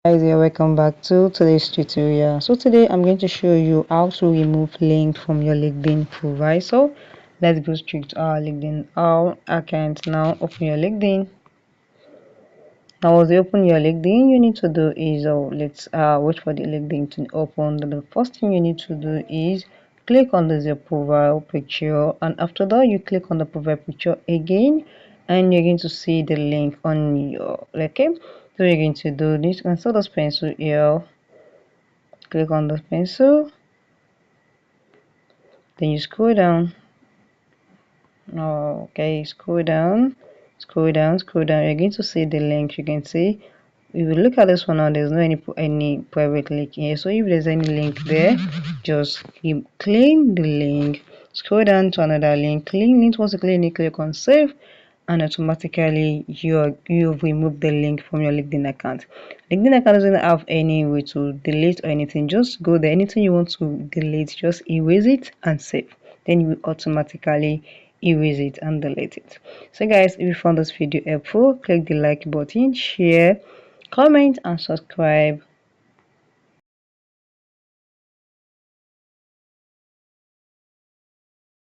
Guys, yeah, welcome back to today's tutorial. So today I'm going to show you how to remove link from your LinkedIn profile. So let's go straight to our LinkedIn account now. Open your LinkedIn. Now as you open your LinkedIn, you need to do is let's wait for the LinkedIn to open. The first thing you need to do is click on your profile picture, and after that you click on the profile picture again, and you're going to see the link on your okay. So you're going to do this and so this pencil here. Click on the pencil, then you scroll down. Okay, scroll down. You're going to see the link. You can see if you look at this one now, there's no any private link here. So if there's any link there, just keep clicking the link. Scroll down to another link. Once you click on save, and automatically you've removed the link from your LinkedIn account. LinkedIn account doesn't have any way to delete or anything. Just go there. Anything you want to delete, just erase it and save. Then you will automatically erase it and delete it. So guys, if you found this video helpful, click the like button, share, comment and subscribe.